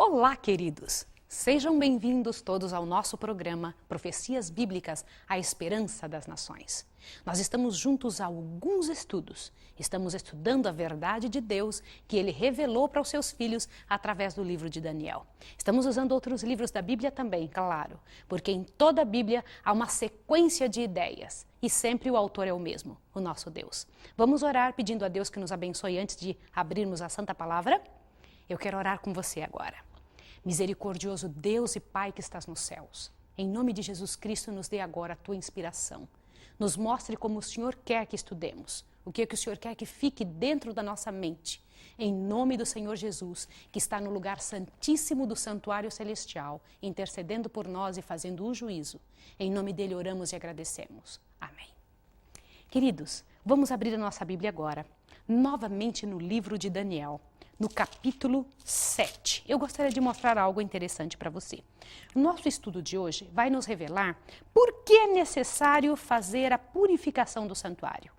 Olá, queridos! Sejam bem-vindos todos ao nosso programa Profecias Bíblicas, a Esperança das Nações. Nós estamos juntos há alguns estudos. Estamos estudando a verdade de Deus que Ele revelou para os seus filhos através do livro de Daniel. Estamos usando outros livros da Bíblia também, claro, porque em toda a Bíblia há uma sequência de ideias e sempre o autor é o mesmo, o nosso Deus. Vamos orar pedindo a Deus que nos abençoe antes de abrirmos a Santa Palavra? Eu quero orar com você agora. Misericordioso Deus e Pai que estás nos céus, em nome de Jesus Cristo, nos dê agora a tua inspiração. Nos mostre como o Senhor quer que estudemos, o que o Senhor quer que fique dentro da nossa mente. Em nome do Senhor Jesus, que está no lugar santíssimo do santuário celestial, intercedendo por nós e fazendo o juízo. Em nome dele oramos e agradecemos. Amém. Queridos, vamos abrir a nossa Bíblia agora, novamente no livro de Daniel. No capítulo 7. Eu gostaria de mostrar algo interessante para você. O nosso estudo de hoje vai nos revelar por que é necessário fazer a purificação do santuário.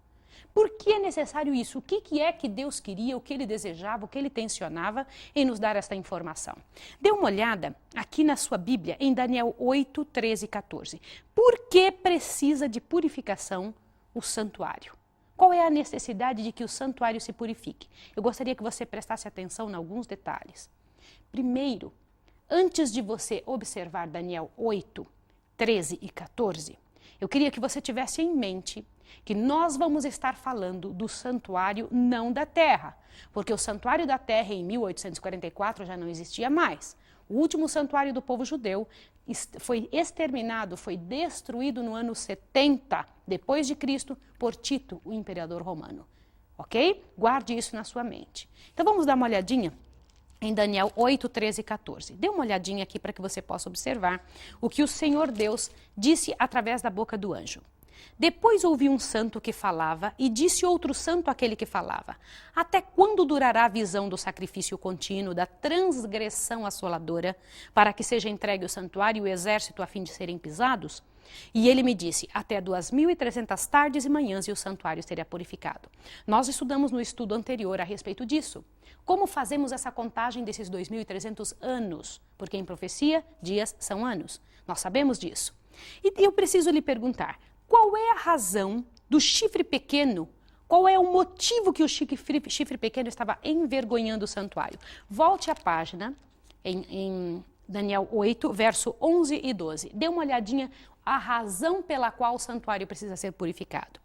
Por que é necessário isso? O que é que Deus queria, o que Ele desejava, o que Ele tensionava em nos dar esta informação? Dê uma olhada aqui na sua Bíblia, em Daniel 8, 13 e 14. Por que precisa de purificação o santuário? Qual é a necessidade de que o santuário se purifique? Eu gostaria que você prestasse atenção em alguns detalhes. Primeiro, antes de você observar Daniel 8, 13 e 14, eu queria que você tivesse em mente que nós vamos estar falando do santuário não da terra, porque o santuário da terra em 1844 já não existia mais. O último santuário do povo judeu foi exterminado, foi destruído no ano 70 depois de Cristo por Tito, o imperador romano. Ok? Guarde isso na sua mente. Então vamos dar uma olhadinha em Daniel 8, 13 e 14. Dê uma olhadinha aqui para que você possa observar o que o Senhor Deus disse através da boca do anjo. Depois ouvi um santo que falava e disse outro santo àquele que falava: até quando durará a visão do sacrifício contínuo, da transgressão assoladora, para que seja entregue o santuário e o exército a fim de serem pisados? E ele me disse: até 2.300 tardes e manhãs e o santuário seria purificado. Nós estudamos no estudo anterior a respeito disso. Como fazemos essa contagem desses 2.300 anos? Porque em profecia, dias são anos. Nós sabemos disso. E eu preciso lhe perguntar: qual é a razão do chifre pequeno? Qual é o motivo que o chifre pequeno estava envergonhando o santuário? Volte à página em Daniel 8, verso 11 e 12. Dê uma olhadinha a razão pela qual o santuário precisa ser purificado.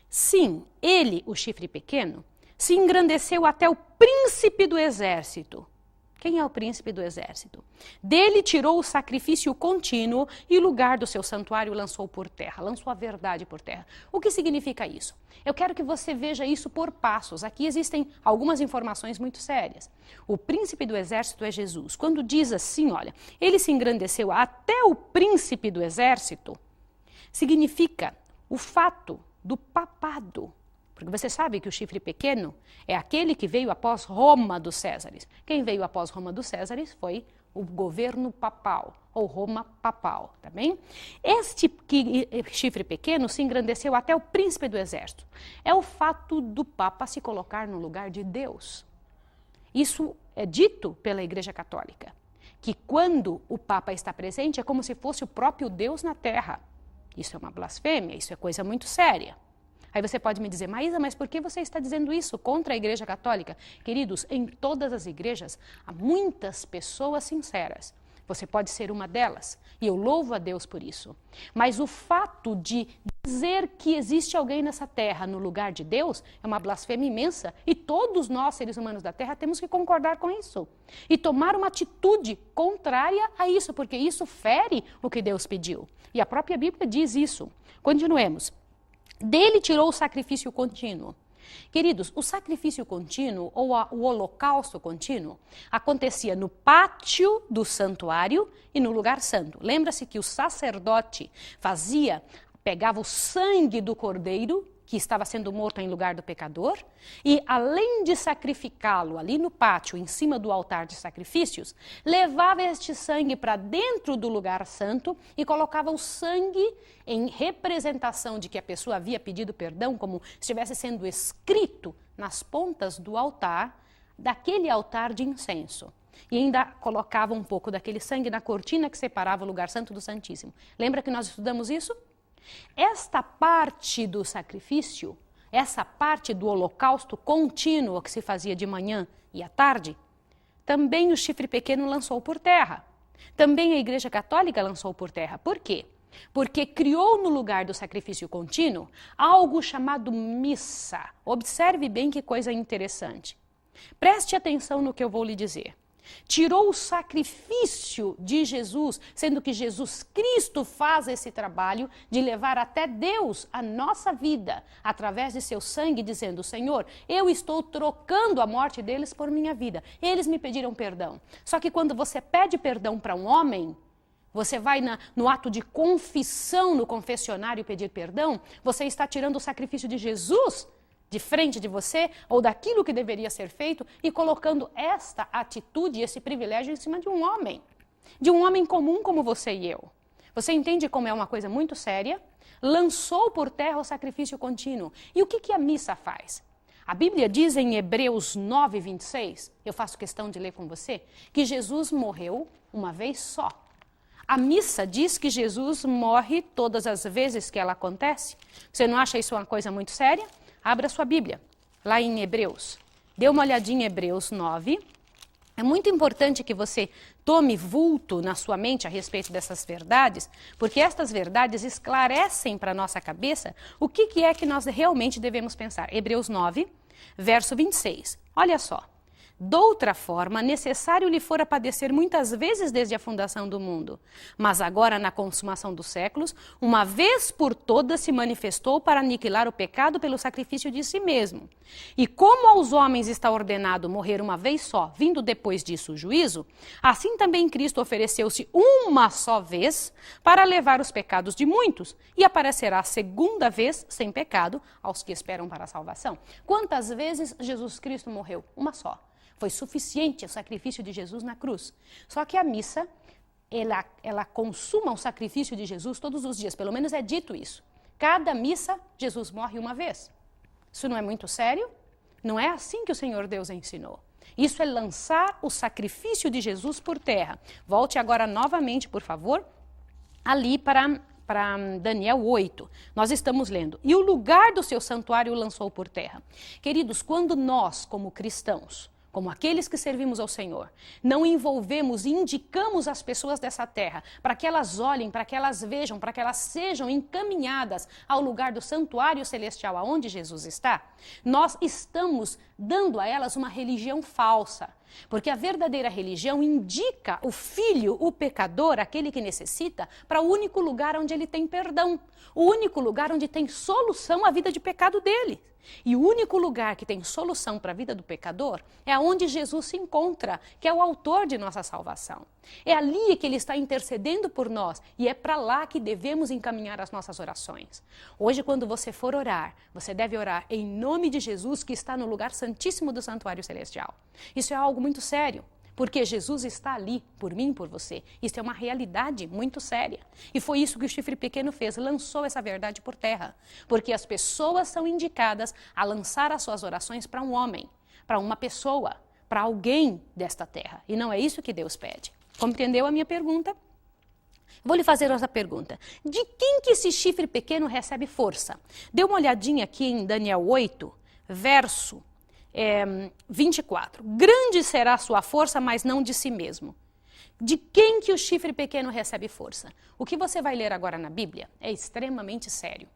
Sim, ele, o chifre pequeno, se engrandeceu até o príncipe do exército. Quem é o príncipe do exército? Dele tirou o sacrifício contínuo e o lugar do seu santuário lançou por terra, lançou a verdade por terra. O que significa isso? Eu quero que você veja isso por passos. Aqui existem algumas informações muito sérias. O príncipe do exército é Jesus. Quando diz assim, olha, ele se engrandeceu até o príncipe do exército, significa o fato do papado. Porque você sabe que o chifre pequeno é aquele que veio após Roma dos Césares. Quem veio após Roma dos Césares foi o governo papal, ou Roma papal, tá bem? Este chifre pequeno se engrandeceu até o príncipe do exército. É o fato do Papa se colocar no lugar de Deus. Isso é dito pela Igreja Católica, que quando o Papa está presente é como se fosse o próprio Deus na terra. Isso é uma blasfêmia, isso é coisa muito séria. Aí você pode me dizer: Maísa, mas por que você está dizendo isso contra a Igreja Católica? Queridos, em todas as igrejas há muitas pessoas sinceras. Você pode ser uma delas, e eu louvo a Deus por isso. Mas o fato de dizer que existe alguém nessa terra no lugar de Deus é uma blasfêmia imensa, e todos nós, seres humanos da terra, temos que concordar com isso. E tomar uma atitude contrária a isso, porque isso fere o que Deus pediu. E a própria Bíblia diz isso. Continuemos. Dele tirou o sacrifício contínuo. Queridos, o sacrifício contínuo ou o holocausto contínuo acontecia no pátio do santuário e no lugar santo. Lembra-se que o sacerdote pegava o sangue do cordeiro que estava sendo morto em lugar do pecador, e além de sacrificá-lo ali no pátio, em cima do altar de sacrifícios, levava este sangue para dentro do lugar santo e colocava o sangue em representação de que a pessoa havia pedido perdão, como estivesse sendo escrito nas pontas do altar, daquele altar de incenso. e ainda colocava um pouco daquele sangue na cortina que separava o lugar santo do santíssimo. Lembra que nós estudamos isso? Esta parte do sacrifício, essa parte do holocausto contínuo que se fazia de manhã e à tarde, também o chifre pequeno lançou por terra. Também a Igreja Católica lançou por terra. Por quê? Porque criou no lugar do sacrifício contínuo algo chamado missa. Observe bem que coisa interessante. Preste atenção no que eu vou lhe dizer. Tirou o sacrifício de Jesus, sendo que Jesus Cristo faz esse trabalho de levar até Deus a nossa vida, através de seu sangue, dizendo: Senhor, eu estou trocando a morte deles por minha vida. Eles me pediram perdão. Só que quando você pede perdão para um homem, você vai no ato de confissão no confessionário pedir perdão, você está tirando o sacrifício de Jesus de frente de você, ou daquilo que deveria ser feito, e colocando esta atitude, esse privilégio em cima de um homem comum como você e eu. Você entende como é uma coisa muito séria? Lançou por terra o sacrifício contínuo. E o que a missa faz? A Bíblia diz em Hebreus 9, 26, eu faço questão de ler com você, que Jesus morreu uma vez só. A missa diz que Jesus morre todas as vezes que ela acontece. Você não acha isso uma coisa muito séria? Abra sua Bíblia, lá em Hebreus. Dê uma olhadinha em Hebreus 9. É muito importante que você tome vulto na sua mente a respeito dessas verdades, porque estas verdades esclarecem para a nossa cabeça o que é que nós realmente devemos pensar. Hebreus 9, verso 26. Olha só. Doutra forma, necessário lhe fora padecer muitas vezes desde a fundação do mundo. Mas agora, na consumação dos séculos, uma vez por todas se manifestou para aniquilar o pecado pelo sacrifício de si mesmo. E como aos homens está ordenado morrer uma vez só, vindo depois disso o juízo, assim também Cristo ofereceu-se uma só vez para levar os pecados de muitos, e aparecerá a segunda vez sem pecado aos que esperam para a salvação. Quantas vezes Jesus Cristo morreu? Uma só. Foi suficiente o sacrifício de Jesus na cruz. Só que a missa, ela consuma o sacrifício de Jesus todos os dias. Pelo menos é dito isso. Cada missa, Jesus morre uma vez. Isso não é muito sério? Não é assim que o Senhor Deus ensinou. Isso é lançar o sacrifício de Jesus por terra. Volte agora novamente, por favor, ali para Daniel 8. Nós estamos lendo. E o lugar do seu santuário lançou por terra. Queridos, quando nós, como cristãos, como aqueles que servimos ao Senhor, não envolvemos e indicamos as pessoas dessa terra para que elas olhem, para que elas vejam, para que elas sejam encaminhadas ao lugar do santuário celestial aonde Jesus está, nós estamos dando a elas uma religião falsa. Porque a verdadeira religião indica o filho, o pecador, aquele que necessita, para o único lugar onde ele tem perdão, o único lugar onde tem solução à vida de pecado dele. E o único lugar que tem solução para a vida do pecador é onde Jesus se encontra, que é o autor de nossa salvação. É ali que ele está intercedendo por nós e é para lá que devemos encaminhar as nossas orações. Hoje, quando você for orar, você deve orar em nome de Jesus que está no lugar santíssimo do santuário celestial. Isso é algo muito sério. Porque Jesus está ali por mim e por você. Isso é uma realidade muito séria. E foi isso que o chifre pequeno fez, lançou essa verdade por terra. Porque as pessoas são indicadas a lançar as suas orações para um homem, para uma pessoa, para alguém desta terra. E não é isso que Deus pede. Compreendeu a minha pergunta? Vou lhe fazer outra pergunta. De quem que esse chifre pequeno recebe força? Dê uma olhadinha aqui em Daniel 8, verso 24. Grande será a sua força, mas não de si mesmo. De quem que o chifre pequeno recebe força? O que você vai ler agora na Bíblia é extremamente sério.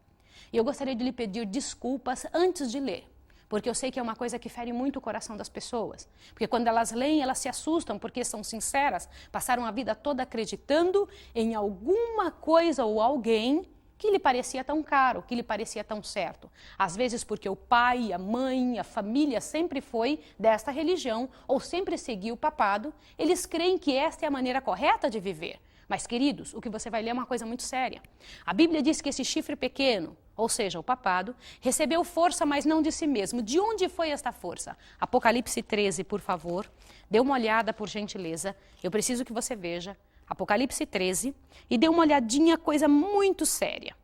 E eu gostaria de lhe pedir desculpas antes de ler, porque eu sei que é uma coisa que fere muito o coração das pessoas. Porque quando elas leem, elas se assustam, porque são sinceras, passaram a vida toda acreditando em alguma coisa ou alguém que lhe parecia tão caro, que lhe parecia tão certo. Às vezes porque o pai, a mãe, a família sempre foi desta religião ou sempre seguiu o papado, eles creem que esta é a maneira correta de viver. Mas, queridos, o que você vai ler é uma coisa muito séria. A Bíblia diz que esse chifre pequeno, ou seja, o papado, recebeu força, mas não de si mesmo. De onde foi esta força? Apocalipse 13, por favor. Dê uma olhada, por gentileza. Eu preciso que você veja. Apocalipse 13, e dê uma olhadinha, coisa muito séria.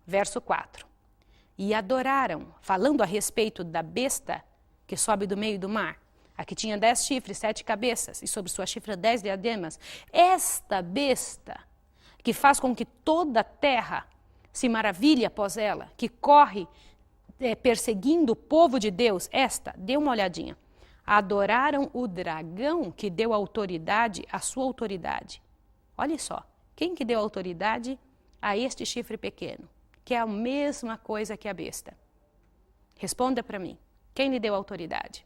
Verso 4. E adoraram, falando a respeito da besta que sobe do meio do mar, a que tinha 10 chifres, 7 cabeças, e sobre sua chifra 10 diademas, esta besta, que faz com que toda a terra se maravilhe após ela, que corre perseguindo o povo de Deus, esta, dê uma olhadinha, adoraram o dragão que deu autoridade à sua autoridade. Olha só, quem que deu autoridade a este chifre pequeno, que é a mesma coisa que a besta? Responda para mim, quem lhe deu autoridade?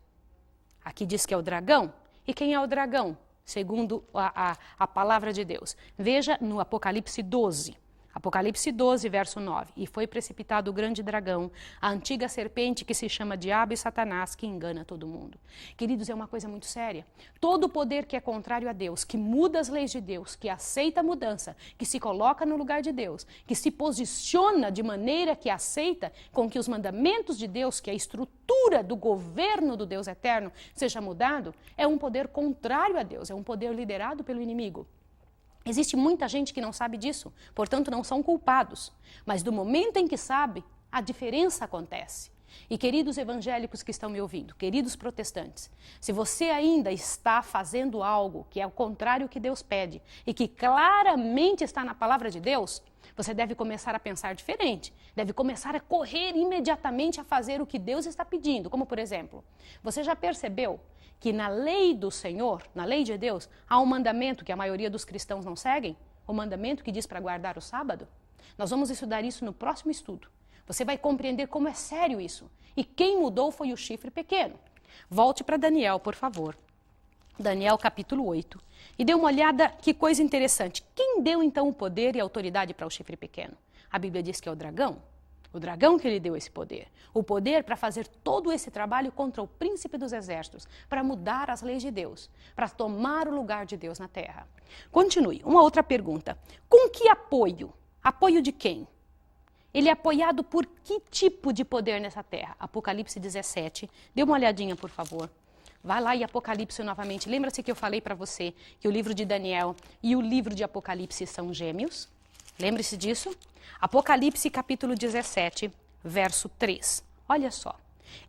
Aqui diz que é o dragão. E quem é o dragão? Segundo a palavra de Deus. Veja no Apocalipse 12. Apocalipse 12, verso 9. E foi precipitado o grande dragão, a antiga serpente que se chama Diabo e Satanás, que engana todo mundo. Queridos, é uma coisa muito séria. Todo poder que é contrário a Deus, que muda as leis de Deus, que aceita a mudança, que se coloca no lugar de Deus, que se posiciona de maneira que aceita com que os mandamentos de Deus, que é a estrutura do governo do Deus eterno, seja mudado, é um poder contrário a Deus, é um poder liderado pelo inimigo. Existe muita gente que não sabe disso, portanto não são culpados. Mas do momento em que sabe, a diferença acontece. E queridos evangélicos que estão me ouvindo, queridos protestantes, se você ainda está fazendo algo que é o contrário que Deus pede e que claramente está na palavra de Deus, você deve começar a pensar diferente, deve começar a correr imediatamente a fazer o que Deus está pedindo. Como por exemplo, você já percebeu que na lei do Senhor, na lei de Deus, há um mandamento que a maioria dos cristãos não seguem? O mandamento que diz para guardar o sábado? Nós vamos estudar isso no próximo estudo. Você vai compreender como é sério isso. E quem mudou foi o chifre pequeno. Volte para Daniel, por favor. Daniel capítulo 8. E dê uma olhada, que coisa interessante. Quem deu então o poder e a autoridade para o chifre pequeno? A Bíblia diz que é o dragão. O dragão que lhe deu esse poder. O poder para fazer todo esse trabalho contra o príncipe dos exércitos, para mudar as leis de Deus, para tomar o lugar de Deus na terra. Continue. Uma outra pergunta. Com que apoio? Apoio de quem? Ele é apoiado por que tipo de poder nessa terra? Apocalipse 17. Dê uma olhadinha, por favor. Vai lá em Apocalipse novamente. Lembra-se que eu falei para você que o livro de Daniel e o livro de Apocalipse são gêmeos? Lembre-se disso? Apocalipse capítulo 17, verso 3. Olha só.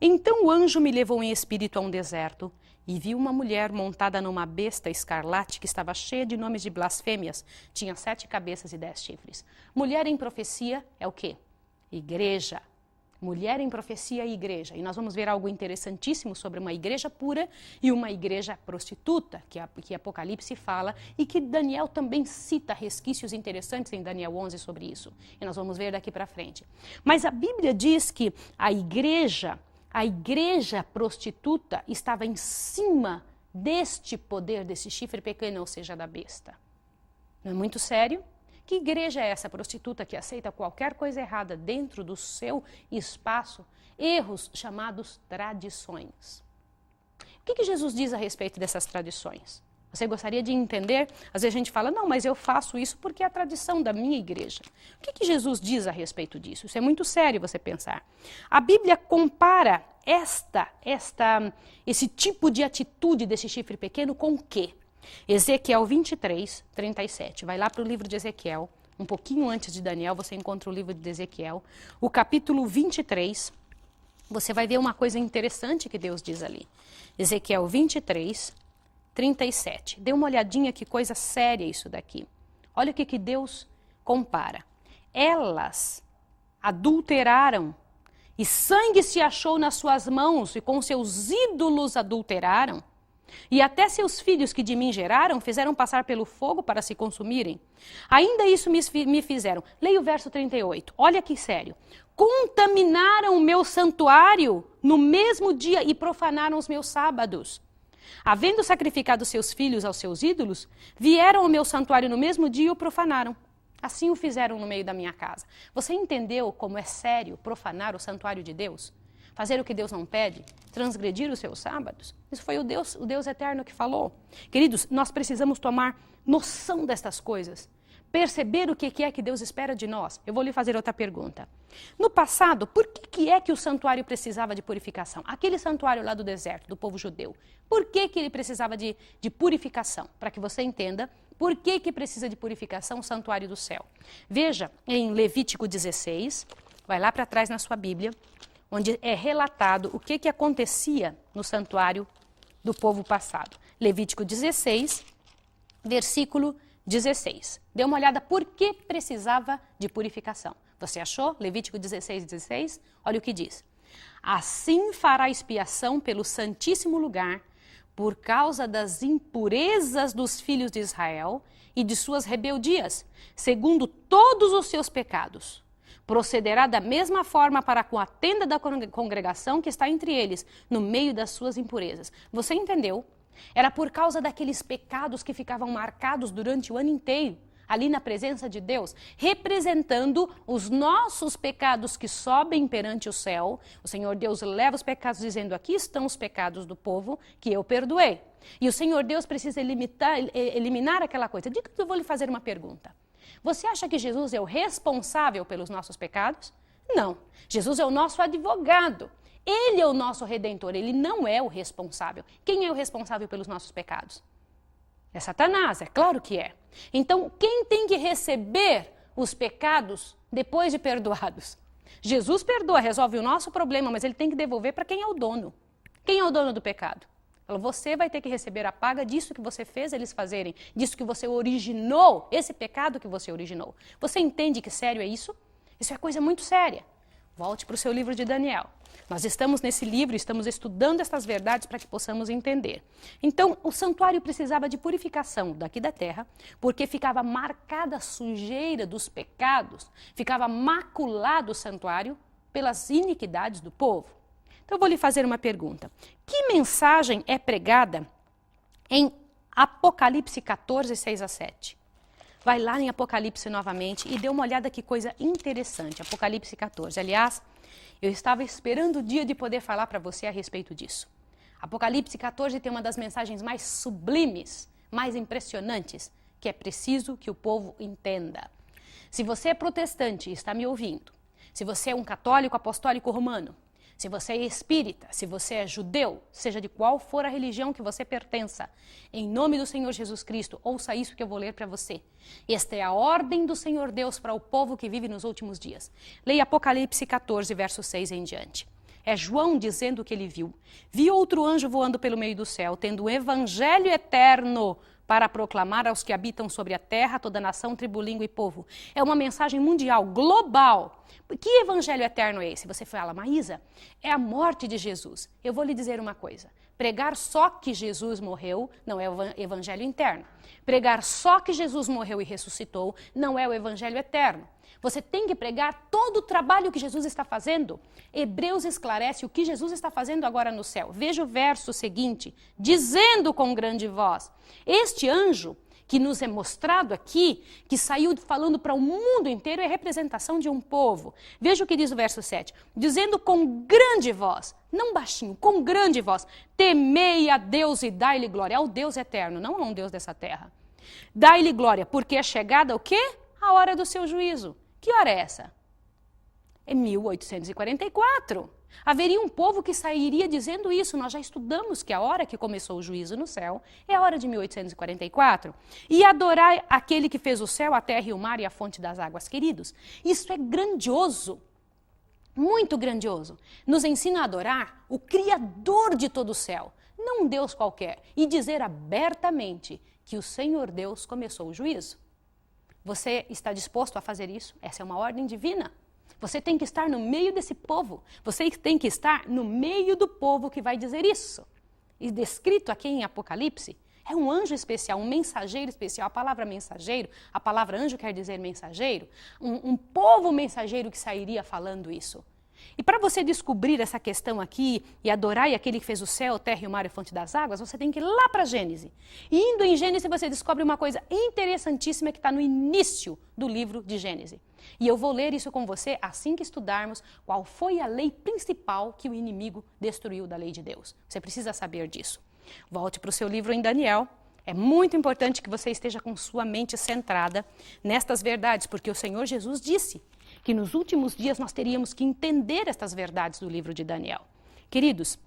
Então o anjo me levou em espírito a um deserto e vi uma mulher montada numa besta escarlate que estava cheia de nomes de blasfêmias. Tinha 7 cabeças e 10 chifres. Mulher em profecia é o quê? Igreja. Mulher em profecia e igreja. E nós vamos ver algo interessantíssimo sobre uma igreja pura e uma igreja prostituta, que Apocalipse fala, e que Daniel também cita resquícios interessantes em Daniel 11 sobre isso. E nós vamos ver daqui para frente. Mas a Bíblia diz que a igreja prostituta estava em cima deste poder, desse chifre pequeno, ou seja, da besta. Não é muito sério? Que igreja é essa prostituta que aceita qualquer coisa errada dentro do seu espaço? Erros chamados tradições. O que Jesus diz a respeito dessas tradições? Você gostaria de entender? Às vezes a gente fala, não, mas eu faço isso porque é a tradição da minha igreja. O que Jesus diz a respeito disso? Isso é muito sério você pensar. A Bíblia compara esse tipo de atitude desse chifre pequeno com o quê? Ezequiel 23, 37. Vai lá para o livro de Ezequiel, um pouquinho antes de Daniel, você encontra o livro de Ezequiel. O capítulo 23, você vai ver uma coisa interessante que Deus diz ali. Ezequiel 23, 37. Dê uma olhadinha, que coisa séria isso daqui. Olha o que Deus compara. Elas adulteraram, e sangue se achou nas suas mãos, e com seus ídolos adulteraram. E até seus filhos que de mim geraram fizeram passar pelo fogo para se consumirem. Ainda isso me fizeram. Leia o verso 38. Olha que sério. Contaminaram o meu santuário no mesmo dia e profanaram os meus sábados. Havendo sacrificado seus filhos aos seus ídolos, vieram ao meu santuário no mesmo dia e o profanaram. Assim o fizeram no meio da minha casa. Você entendeu como é sério profanar o santuário de Deus? Fazer o que Deus não pede, transgredir os seus sábados. Isso foi o Deus eterno que falou. Queridos, nós precisamos tomar noção destas coisas. Perceber o que é que Deus espera de nós. Eu vou lhe fazer outra pergunta. No passado, por que é que o santuário precisava de purificação? Aquele santuário lá do deserto, do povo judeu. Por que ele precisava de purificação? Para que você entenda por que precisa de purificação o santuário do céu. Veja em Levítico 16, vai lá para trás na sua Bíblia, onde é relatado o que acontecia no santuário do povo passado. Levítico 16, versículo 16. Dê uma olhada por que precisava de purificação. Você achou? Levítico 16, 16? Olha o que diz. Assim fará expiação pelo santíssimo lugar, por causa das impurezas dos filhos de Israel e de suas rebeldias, segundo todos os seus pecados. Procederá da mesma forma para com a tenda da congregação que está entre eles, no meio das suas impurezas. Você entendeu? Era por causa daqueles pecados que ficavam marcados durante o ano inteiro, ali na presença de Deus, representando os nossos pecados que sobem perante o céu. O Senhor Deus leva os pecados dizendo, aqui estão os pecados do povo que eu perdoei. E o Senhor Deus precisa eliminar aquela coisa. Diga que eu vou lhe fazer uma pergunta. Você acha que Jesus é o responsável pelos nossos pecados? Não. Jesus é o nosso advogado. Ele é o nosso redentor. Ele não é o responsável. Quem é o responsável pelos nossos pecados? É Satanás, é claro que é. Então, quem tem que receber os pecados depois de perdoados? Jesus perdoa, resolve o nosso problema, mas ele tem que devolver para quem é o dono. Quem é o dono do pecado? Você vai ter que receber a paga disso que você fez eles fazerem, disso que você originou, esse pecado que você originou. Você entende que sério é isso? Isso é coisa muito séria. Volte para o seu livro de Daniel. Nós estamos nesse livro, estamos estudando estas verdades para que possamos entender. Então, o santuário precisava de purificação daqui da terra, porque ficava marcada a sujeira dos pecados, ficava maculado o santuário pelas iniquidades do povo. Então, eu vou lhe fazer uma pergunta. Que mensagem é pregada em Apocalipse 14, 6 a 7? Vai lá em Apocalipse novamente e dê uma olhada que coisa interessante. Apocalipse 14. Aliás, eu estava esperando o dia de poder falar para você a respeito disso. Apocalipse 14 tem uma das mensagens mais sublimes, mais impressionantes, que é preciso que o povo entenda. Se você é protestante e está me ouvindo, se você é um católico apostólico romano, se você é espírita, se você é judeu, seja de qual for a religião que você pertença, em nome do Senhor Jesus Cristo, ouça isso que eu vou ler para você. Esta é a ordem do Senhor Deus para o povo que vive nos últimos dias. Leia Apocalipse 14, verso 6 em diante. É João dizendo o que ele viu. Vi outro anjo voando pelo meio do céu, tendo um evangelho eterno para proclamar aos que habitam sobre a terra, toda nação, tribo, língua e povo. É uma mensagem mundial, global. Que evangelho eterno é esse? Você fala, Maísa, é a morte de Jesus. Eu vou lhe dizer uma coisa. Pregar só que Jesus morreu não é o evangelho interno. Pregar só que Jesus morreu e ressuscitou não é o evangelho eterno. Você tem que pregar todo o trabalho que Jesus está fazendo. Hebreus esclarece o que Jesus está fazendo agora no céu. Veja o verso seguinte, dizendo com grande voz, este anjo que nos é mostrado aqui, que saiu falando para o mundo inteiro, é representação de um povo. Veja o que diz o verso 7, dizendo com grande voz, não baixinho, com grande voz, temei a Deus e dai-lhe glória, ao Deus eterno, não a um Deus dessa terra. Dai-lhe glória, porque é chegada o quê? A hora do seu juízo. Que hora é essa? É 1844. Haveria um povo que sairia dizendo isso. Nós já estudamos que a hora que começou o juízo no céu é a hora de 1844. E adorar aquele que fez o céu, a terra e o mar e a fonte das águas, queridos. Isso é grandioso, muito grandioso. Nos ensina a adorar o Criador de todo o céu, não um Deus qualquer. E dizer abertamente que o Senhor Deus começou o juízo. Você está disposto a fazer isso? Essa é uma ordem divina. Você tem que estar no meio desse povo. Você tem que estar no meio do povo que vai dizer isso. E descrito aqui em Apocalipse, é um anjo especial, um mensageiro especial. A palavra mensageiro, a palavra anjo quer dizer mensageiro. Um povo mensageiro que sairia falando isso. E para você descobrir essa questão aqui e adorar aquele que fez o céu, a terra e o mar e a fonte das águas, você tem que ir lá para Gênesis. E indo em Gênesis você descobre uma coisa interessantíssima que está no início do livro de Gênesis. E eu vou ler isso com você assim que estudarmos qual foi a lei principal que o inimigo destruiu da lei de Deus. Você precisa saber disso. Volte para o seu livro em Daniel. É muito importante que você esteja com sua mente centrada nestas verdades, porque o Senhor Jesus disse que nos últimos dias nós teríamos que entender estas verdades do livro de Daniel. Queridos,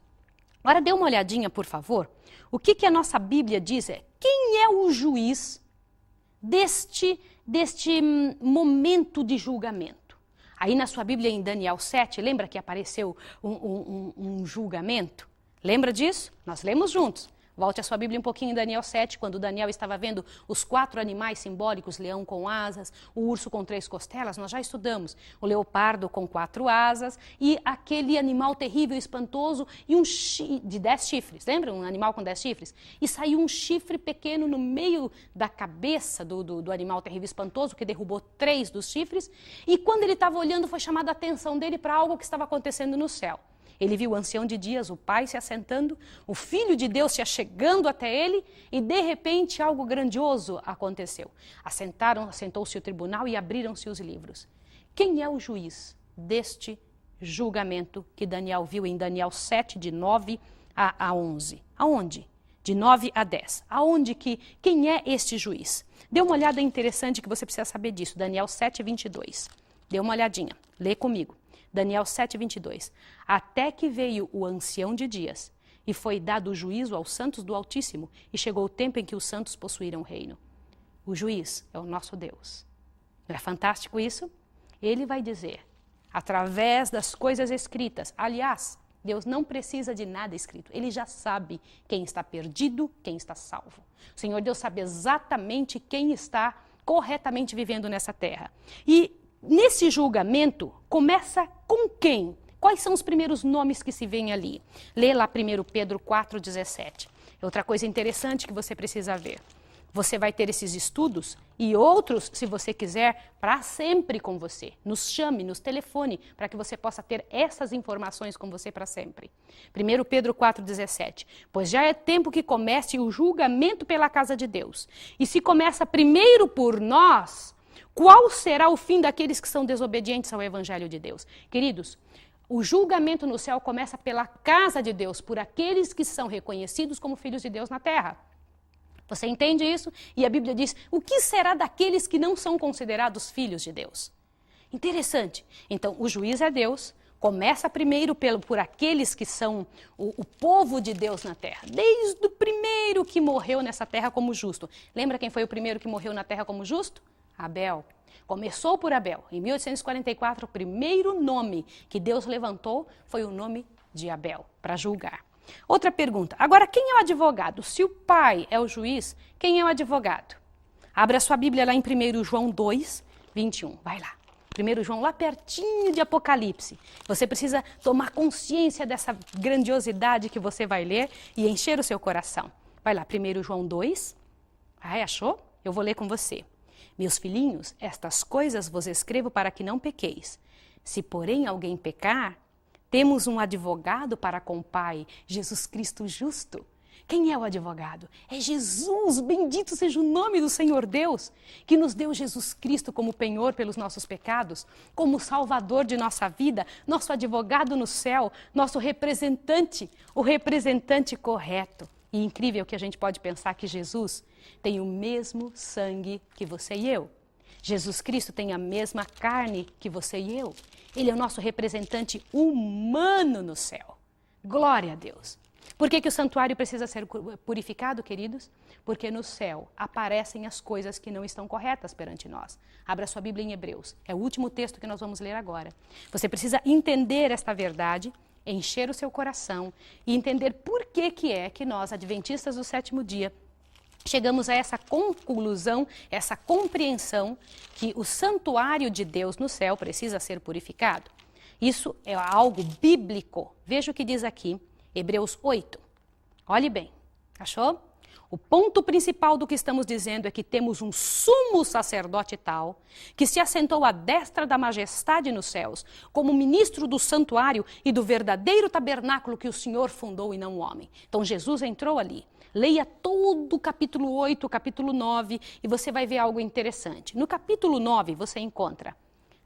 agora dê uma olhadinha, por favor. O que a nossa Bíblia diz é, quem é o juiz deste momento de julgamento? Aí na sua Bíblia em Daniel 7, lembra que apareceu um julgamento? Lembra disso? Nós lemos juntos. Volte a sua Bíblia um pouquinho em Daniel 7, quando Daniel estava vendo os 4 animais simbólicos, leão com asas, o urso com 3 costelas, nós já estudamos, o leopardo com 4 asas e aquele animal terrível, espantoso e de 10 chifres, lembra? Um animal com 10 chifres? E saiu um chifre pequeno no meio da cabeça do animal terrível, espantoso, que derrubou 3 dos chifres, e quando ele estava olhando foi chamada a atenção dele para algo que estava acontecendo no céu. Ele viu o ancião de dias, o pai se assentando, o filho de Deus se achegando até ele e de repente algo grandioso aconteceu. Assentou-se o tribunal e abriram-se os livros. Quem é o juiz deste julgamento que Daniel viu em Daniel 7, de 9 a 11? Aonde? De 9 a 10. Quem é este juiz? Dê uma olhada interessante que você precisa saber disso. Daniel 7, 22. Dê uma olhadinha. Lê comigo. Daniel 7, 22. Até que veio o ancião de dias, e foi dado o juízo aos santos do Altíssimo, e chegou o tempo em que os santos possuíram o reino. O juiz é o nosso Deus. Não é fantástico isso? Ele vai dizer, através das coisas escritas, aliás, Deus não precisa de nada escrito, Ele já sabe quem está perdido, quem está salvo. O Senhor Deus sabe exatamente quem está corretamente vivendo nessa terra. E nesse julgamento, começa com quem? Quais são os primeiros nomes que se veem ali? Lê lá 1 Pedro 4,17. Outra coisa interessante que você precisa ver. Você vai ter esses estudos e outros, se você quiser, para sempre com você. Nos chame, nos telefone, para que você possa ter essas informações com você para sempre. 1 Pedro 4,17. Pois já é tempo que comece o julgamento pela casa de Deus. E se começa primeiro por nós, qual será o fim daqueles que são desobedientes ao Evangelho de Deus? Queridos, o julgamento no céu começa pela casa de Deus, por aqueles que são reconhecidos como filhos de Deus na terra. Você entende isso? E a Bíblia diz, o que será daqueles que não são considerados filhos de Deus? Interessante. Então, o juiz é Deus, começa primeiro por aqueles que são o povo de Deus na terra, desde o primeiro que morreu nessa terra como justo. Lembra quem foi o primeiro que morreu na terra como justo? Abel. Começou por Abel. Em 1844, o primeiro nome que Deus levantou foi o nome de Abel, para julgar. Outra pergunta. Agora, quem é o advogado? Se o pai é o juiz, quem é o advogado? Abra sua Bíblia lá em 1 João 2, 21. Vai lá. 1 João, lá pertinho de Apocalipse. Você precisa tomar consciência dessa grandiosidade que você vai ler e encher o seu coração. Vai lá, 1 João 2. Achou? Eu vou ler com você. Meus filhinhos, estas coisas vos escrevo para que não pequeis. Se, porém, alguém pecar, temos um advogado para com o Pai, Jesus Cristo justo. Quem é o advogado? É Jesus, bendito seja o nome do Senhor Deus, que nos deu Jesus Cristo como penhor pelos nossos pecados, como salvador de nossa vida, nosso advogado no céu, nosso representante, o representante correto. E incrível que a gente pode pensar que Jesus tem o mesmo sangue que você e eu. Jesus Cristo tem a mesma carne que você e eu. Ele é o nosso representante humano no céu. Glória a Deus. Por que o santuário precisa ser purificado, queridos? Porque no céu aparecem as coisas que não estão corretas perante nós. Abra sua Bíblia em Hebreus. É o último texto que nós vamos ler agora. Você precisa entender esta verdade, encher o seu coração e entender por que é que nós, adventistas do sétimo dia, chegamos a essa conclusão, essa compreensão que o santuário de Deus no céu precisa ser purificado. Isso é algo bíblico. Veja o que diz aqui, Hebreus 8. Olhe bem, achou? O ponto principal do que estamos dizendo é que temos um sumo sacerdote tal, que se assentou à destra da majestade nos céus, como ministro do santuário e do verdadeiro tabernáculo que o Senhor fundou e não o homem. Então Jesus entrou ali. Leia todo o capítulo 8, o capítulo 9, e você vai ver algo interessante. No capítulo 9, você encontra,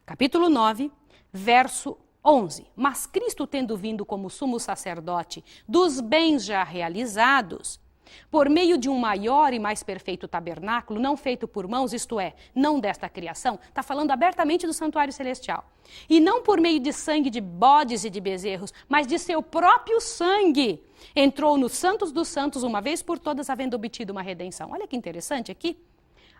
capítulo 9, verso 11. Mas Cristo, tendo vindo como sumo sacerdote dos bens já realizados, por meio de um maior e mais perfeito tabernáculo, não feito por mãos, isto é, não desta criação, está falando abertamente do santuário celestial, e não por meio de sangue de bodes e de bezerros, mas de seu próprio sangue, entrou nos santos dos santos uma vez por todas, havendo obtido uma redenção. Olha que interessante aqui.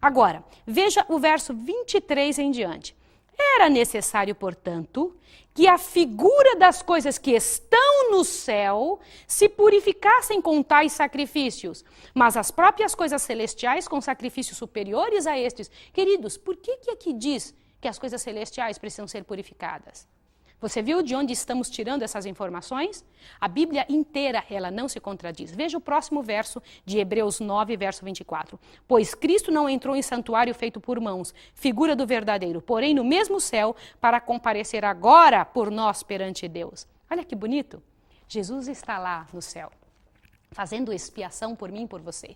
Agora, veja o verso 23 em diante. Era necessário, portanto, que a figura das coisas que estão no céu se purificassem com tais sacrifícios, mas as próprias coisas celestiais com sacrifícios superiores a estes. Queridos, por que aqui diz que as coisas celestiais precisam ser purificadas? Você viu de onde estamos tirando essas informações? A Bíblia inteira, ela não se contradiz. Veja o próximo verso de Hebreus 9, verso 24. Pois Cristo não entrou em santuário feito por mãos, figura do verdadeiro, porém no mesmo céu, para comparecer agora por nós perante Deus. Olha que bonito. Jesus está lá no céu, fazendo expiação por mim e por você.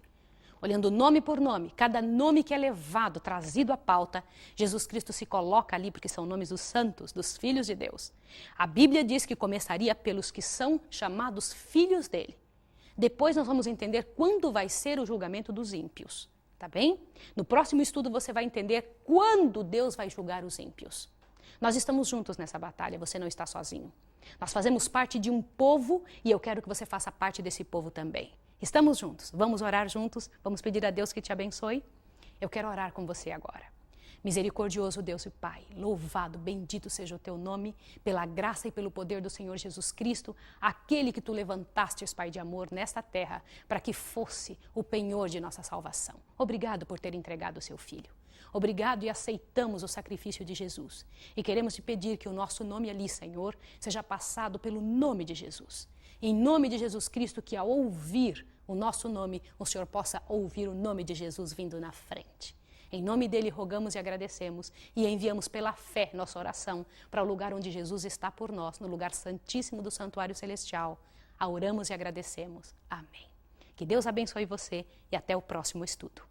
Olhando nome por nome, cada nome que é levado, trazido à pauta, Jesus Cristo se coloca ali porque são nomes dos santos, dos filhos de Deus. A Bíblia diz que começaria pelos que são chamados filhos dele. Depois nós vamos entender quando vai ser o julgamento dos ímpios, tá bem? No próximo estudo você vai entender quando Deus vai julgar os ímpios. Nós estamos juntos nessa batalha, você não está sozinho. Nós fazemos parte de um povo e eu quero que você faça parte desse povo também. Estamos juntos, vamos orar juntos, vamos pedir a Deus que te abençoe. Eu quero orar com você agora. Misericordioso Deus e Pai, louvado, bendito seja o teu nome, pela graça e pelo poder do Senhor Jesus Cristo, aquele que tu levantastes, Pai de amor, nesta terra, para que fosse o penhor de nossa salvação. Obrigado por ter entregado o seu Filho. Obrigado e aceitamos o sacrifício de Jesus. E queremos te pedir que o nosso nome ali, Senhor, seja passado pelo nome de Jesus. Em nome de Jesus Cristo, que ao ouvir o nosso nome, o Senhor possa ouvir o nome de Jesus vindo na frente. Em nome dele rogamos e agradecemos e enviamos pela fé nossa oração para o lugar onde Jesus está por nós, no lugar santíssimo do santuário celestial. A oramos e agradecemos. Amém. Que Deus abençoe você e até o próximo estudo.